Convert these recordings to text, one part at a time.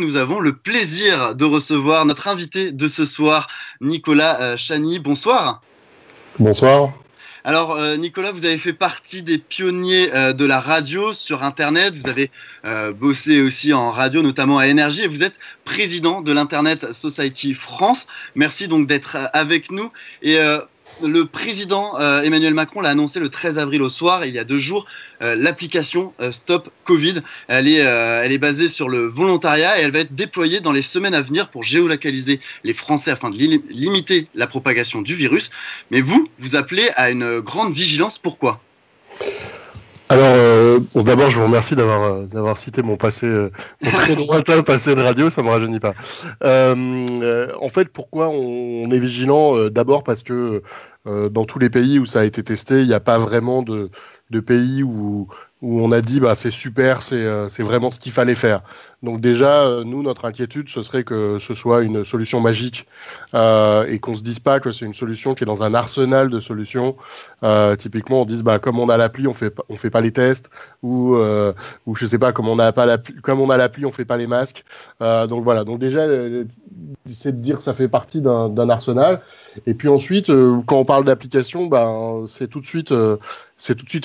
Nous avons le plaisir de recevoir notre invité de ce soir, Nicolas Chani. Bonsoir. Bonsoir. Alors Nicolas, vous avez fait partie des pionniers de la radio sur Internet. Vous avez bossé aussi en radio, notamment à Énergie, et vous êtes président de l'Internet Society France. Merci donc d'être avec nous. Et le président Emmanuel Macron l'a annoncé le 13 avril au soir, il y a 2 jours. L'application Stop Covid, elle est basée sur le volontariat et elle va être déployée dans les semaines à venir pour géolocaliser les Français afin de limiter la propagation du virus. Mais vous appelez à une grande vigilance. Pourquoi ? Alors, d'abord, je vous remercie d'avoir cité mon passé, mon très lointain passé de radio, ça me rajeunit pas. En fait, pourquoi on est vigilant ? D'abord parce que dans tous les pays où ça a été testé, il n'y a pas vraiment de pays où on a dit c'est super, c'est vraiment ce qu'il fallait faire. Donc déjà, nous, notre inquiétude, ce serait que ce soit une solution magique et qu'on se dise pas que c'est une solution qui est dans un arsenal de solutions. Typiquement, on dise comme on a l'appli, on fait pas les tests, ou je sais pas, comme on a l'appli, on fait pas les masques. Donc voilà. Donc déjà, c'est de dire que ça fait partie d'un arsenal. Et puis ensuite, quand on parle d'application, c'est tout de suite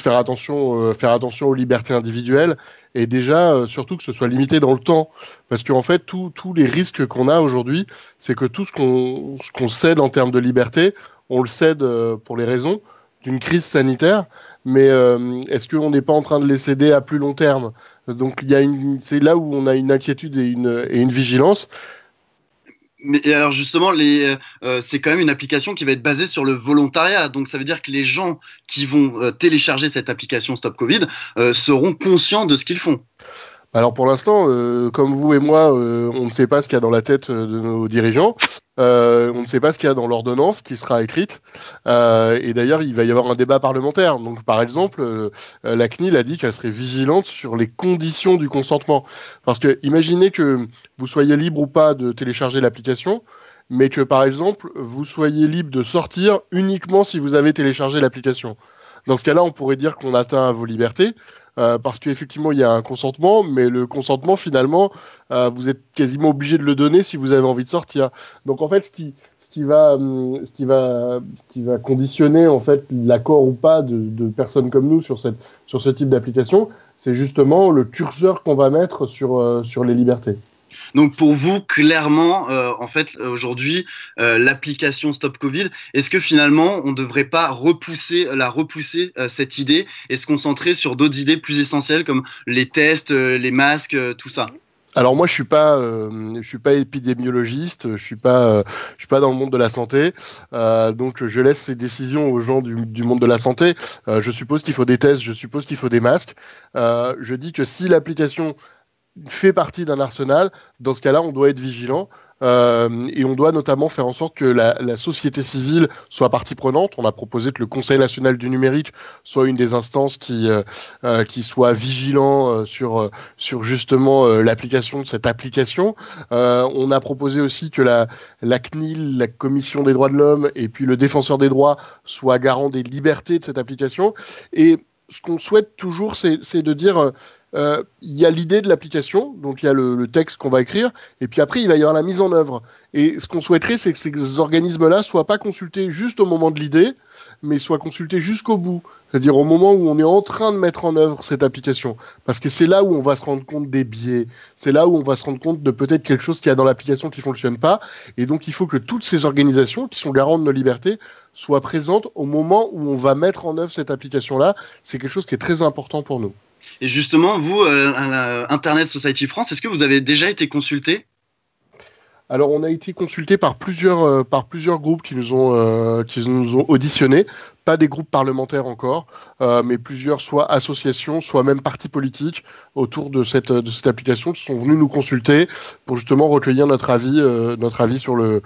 faire attention aux libertés individuelles et déjà surtout que ce soit limité dans le temps, parce qu'en fait tous les risques qu'on a aujourd'hui, c'est que tout ce qu'on cède en termes de liberté, on le cède pour les raisons d'une crise sanitaire, mais est-ce qu'on n'est pas en train de les céder à plus long terme ? Donc c'est là où on a une inquiétude et une vigilance. Mais alors justement, c'est quand même une application qui va être basée sur le volontariat. Donc ça veut dire que les gens qui vont télécharger cette application Stop Covid seront conscients de ce qu'ils font. Alors pour l'instant, comme vous et moi, on ne sait pas ce qu'il y a dans la tête de nos dirigeants. On ne sait pas ce qu'il y a dans l'ordonnance qui sera écrite. Et d'ailleurs, il va y avoir un débat parlementaire. Donc, par exemple, la CNIL a dit qu'elle serait vigilante sur les conditions du consentement. Parce que imaginez que vous soyez libre ou pas de télécharger l'application, mais que, par exemple, vous soyez libre de sortir uniquement si vous avez téléchargé l'application. Dans ce cas-là, on pourrait dire qu'on atteint à vos libertés. Parce qu'effectivement, il y a un consentement, mais le consentement, finalement, vous êtes quasiment obligé de le donner si vous avez envie de sortir. Donc, en fait, ce qui va conditionner en fait l'accord ou pas de personnes comme nous sur ce type d'application, c'est justement le curseur qu'on va mettre sur les libertés. Donc pour vous, clairement, en fait, aujourd'hui, l'application Stop Covid, est-ce que finalement, on ne devrait pas repousser cette idée et se concentrer sur d'autres idées plus essentielles comme les tests, les masques, tout ça ? Alors moi je suis pas épidémiologiste, je suis pas dans le monde de la santé, donc je laisse ces décisions aux gens du monde de la santé. Je suppose qu'il faut des tests, je suppose qu'il faut des masques. Je dis que si l'application fait partie d'un arsenal, dans ce cas-là, on doit être vigilant et on doit notamment faire en sorte que la société civile soit partie prenante. On a proposé que le Conseil national du numérique soit une des instances qui soit vigilant sur justement l'application de cette application. On a proposé aussi que la CNIL, la Commission des droits de l'homme, et puis le Défenseur des droits soient garants des libertés de cette application. Et ce qu'on souhaite toujours, c'est de dire... il y a l'idée de l'application, donc il y a le texte qu'on va écrire, et puis après il va y avoir la mise en œuvre. Et ce qu'on souhaiterait, c'est que ces organismes-là soient pas consultés juste au moment de l'idée, mais soient consultés jusqu'au bout, c'est-à-dire au moment où on est en train de mettre en œuvre cette application. Parce que c'est là où on va se rendre compte des biais, c'est là où on va se rendre compte de peut-être quelque chose qu'il y a dans l'application qui fonctionne pas, et donc il faut que toutes ces organisations, qui sont garantes de nos libertés, soient présentes au moment où on va mettre en œuvre cette application-là. C'est quelque chose qui est très important pour nous. Et justement, vous, Internet Society France, est-ce que vous avez déjà été consulté ? Alors, on a été consulté par plusieurs groupes qui nous ont auditionnés, pas des groupes parlementaires encore, mais plusieurs, soit associations, soit même partis politiques autour de cette application qui sont venus nous consulter pour justement recueillir notre avis sur le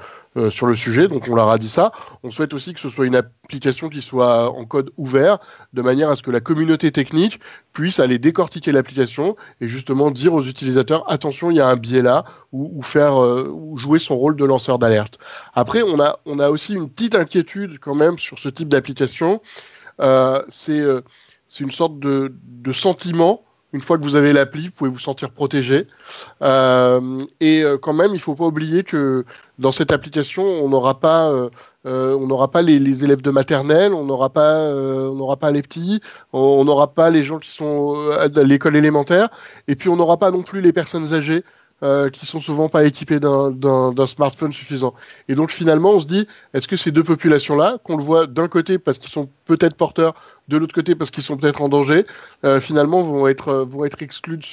sujet. Donc on leur a dit ça. On souhaite aussi que ce soit une application qui soit en code ouvert, de manière à ce que la communauté technique puisse aller décortiquer l'application et justement dire aux utilisateurs attention, il y a un biais là, ou jouer son rôle de lanceur d'alerte. Après, on a aussi une petite inquiétude quand même sur ce type d'application. C'est une sorte de sentiment Une fois que vous avez l'appli, vous pouvez vous sentir protégé. Quand même, il ne faut pas oublier que dans cette application, on n'aura pas les élèves de maternelle, on n'aura pas les petits, on n'aura pas les gens qui sont à l'école élémentaire, et puis on n'aura pas non plus les personnes âgées qui sont souvent pas équipées d'un smartphone suffisant. Et donc finalement, on se dit, est-ce que ces deux populations-là, qu'on le voit d'un côté parce qu'ils sont peut-être porteurs, de l'autre côté parce qu'ils sont peut-être en danger, finalement vont être exclus de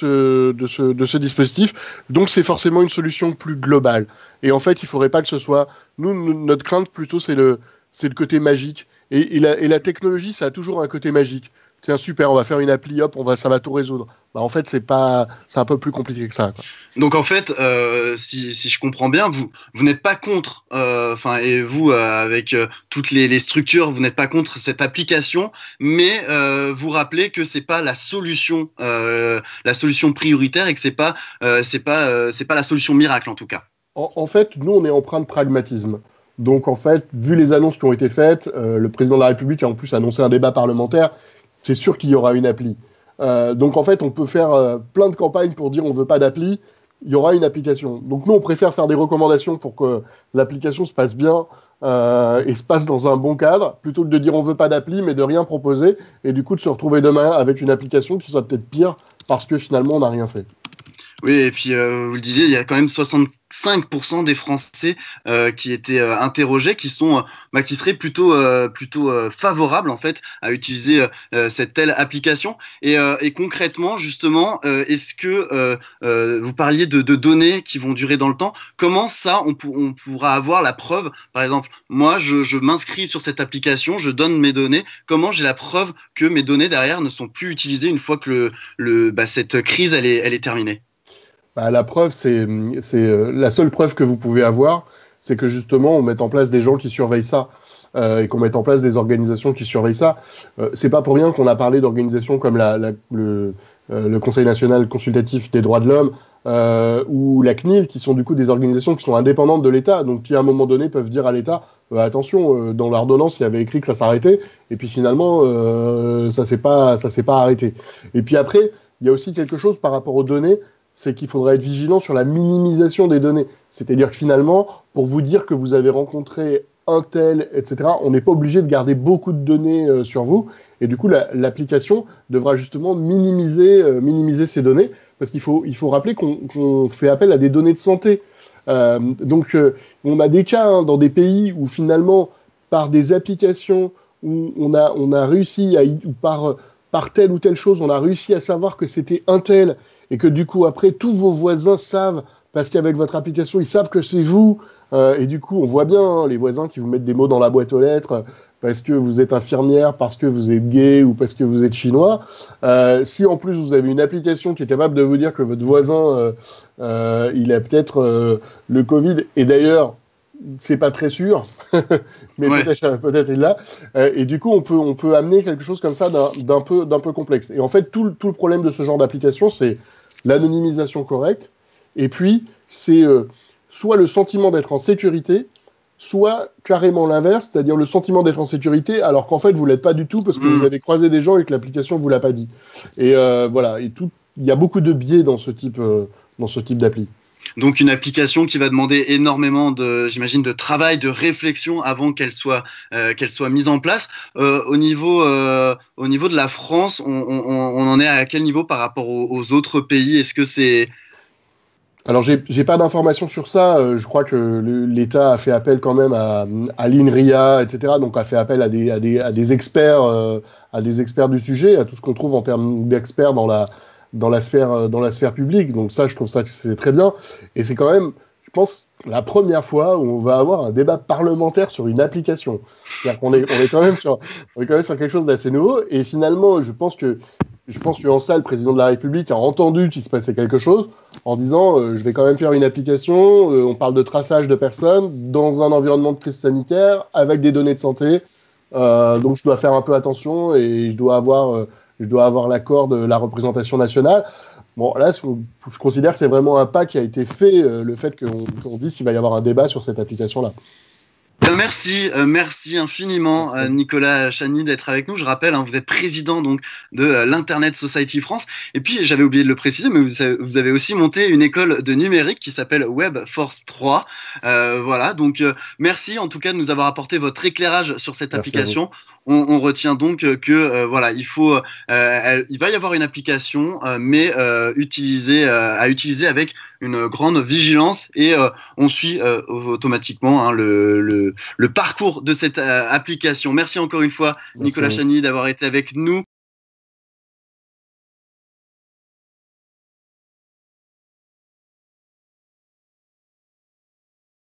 ce dispositif. Donc c'est forcément une solution plus globale. Et en fait, il ne faudrait pas que ce soit... notre crainte plutôt, c'est le côté magique. Et la technologie, ça a toujours un côté magique. Tiens, super, on va faire une appli, hop, ça va tout résoudre. Bah, en fait, c'est un peu plus compliqué que ça, quoi. Donc en fait, si je comprends bien, vous n'êtes pas contre, et vous avec toutes les structures, vous n'êtes pas contre cette application, mais vous rappelez que c'est pas la solution prioritaire et que c'est pas la solution miracle en tout cas. En fait, nous, on est empreint de pragmatisme. Donc en fait, vu les annonces qui ont été faites, le président de la République a en plus annoncé un débat parlementaire. C'est sûr qu'il y aura une appli. Donc en fait, on peut faire plein de campagnes pour dire on veut pas d'appli, il y aura une application. Donc nous, on préfère faire des recommandations pour que l'application se passe bien et se passe dans un bon cadre, plutôt que de dire on veut pas d'appli, mais de rien proposer, et du coup de se retrouver demain avec une application qui soit peut-être pire, parce que finalement, on n'a rien fait. Oui, et puis vous le disiez, il y a quand même 65% des Français qui étaient interrogés, qui seraient plutôt favorables en fait à utiliser cette telle application. Et concrètement, justement, est-ce que vous parliez de données qui vont durer dans le temps? Comment ça, on pourra avoir la preuve? Par exemple, moi, je m'inscris sur cette application, je donne mes données. Comment j'ai la preuve que mes données derrière ne sont plus utilisées une fois que cette crise elle est terminée? Bah, la preuve, c'est la seule preuve que vous pouvez avoir, c'est que justement on mette en place des gens qui surveillent ça et qu'on mette en place des organisations qui surveillent ça. C'est pas pour rien qu'on a parlé d'organisations comme le Conseil national consultatif des droits de l'homme ou la CNIL, qui sont du coup des organisations qui sont indépendantes de l'État, donc qui à un moment donné peuvent dire à l'État attention, dans l'ordonnance il y avait écrit que ça s'arrêtait, et puis finalement ça s'est pas arrêté. Et puis après, il y a aussi quelque chose par rapport aux données, c'est qu'il faudra être vigilant sur la minimisation des données. C'est-à-dire que finalement, pour vous dire que vous avez rencontré un tel, etc., on n'est pas obligé de garder beaucoup de données sur vous. Et du coup, l'application devra justement minimiser ces données, parce qu'il faut rappeler qu'on fait appel à des données de santé. Donc, on a des cas dans des pays où finalement, par des applications où on a réussi, ou par telle ou telle chose, on a réussi à savoir que c'était un tel, et que du coup, après, tous vos voisins savent, parce qu'avec votre application, ils savent que c'est vous. Et du coup, on voit bien les voisins qui vous mettent des mots dans la boîte aux lettres parce que vous êtes infirmière, parce que vous êtes gay ou parce que vous êtes chinois. Si en plus, vous avez une application qui est capable de vous dire que votre voisin, il a peut-être le Covid, et d'ailleurs, c'est pas très sûr, mais ouais. peut-être il l'a. Et du coup, on peut amener quelque chose comme ça d'un peu complexe. Et en fait, tout le problème de ce genre d'application, c'est l'anonymisation correcte, et puis c'est soit le sentiment d'être en sécurité, soit carrément l'inverse, c'est-à-dire le sentiment d'être en sécurité, alors qu'en fait, vous ne l'êtes pas du tout, parce que vous avez croisé des gens et que l'application ne vous l'a pas dit. Et voilà, il y a beaucoup de biais dans ce type d'appli. Donc une application qui va demander énormément j'imagine, de travail, de réflexion avant qu'elle soit mise en place. Au niveau de la France, on en est à quel niveau par rapport aux autres pays? Est-ce que c'est... Alors j'ai pas d'informations sur ça. Je crois que l'État a fait appel quand même à l'INRIA, etc. Donc a fait appel à des experts, du sujet, à tout ce qu'on trouve en termes d'experts dans la sphère publique. Donc ça, je trouve ça que c'est très bien. Et c'est quand même, je pense, la première fois où on va avoir un débat parlementaire sur une application. C'est-à-dire qu'on est quand même sur quelque chose d'assez nouveau. Et finalement, je pense qu'en ça, le président de la République a entendu qu'il se passait quelque chose en disant je vais quand même faire une application, on parle de traçage de personnes dans un environnement de crise sanitaire avec des données de santé. Donc je dois faire un peu attention et je dois avoir l'accord de la représentation nationale. Bon, là, je considère que c'est vraiment un pas qui a été fait, le fait qu'on dise qu'il va y avoir un débat sur cette application-là. Merci infiniment Nicolas Chagny d'être avec nous. Je rappelle, vous êtes président donc de l'Internet Society France. Et puis j'avais oublié de le préciser, mais vous avez aussi monté une école de numérique qui s'appelle WebForce 3. Voilà, donc merci en tout cas de nous avoir apporté votre éclairage sur cette application. On retient donc que voilà, il va y avoir une application, mais à utiliser avec une grande vigilance et on suit automatiquement le parcours de cette application. Merci encore une fois, Nicolas Chagny, d'avoir été avec nous.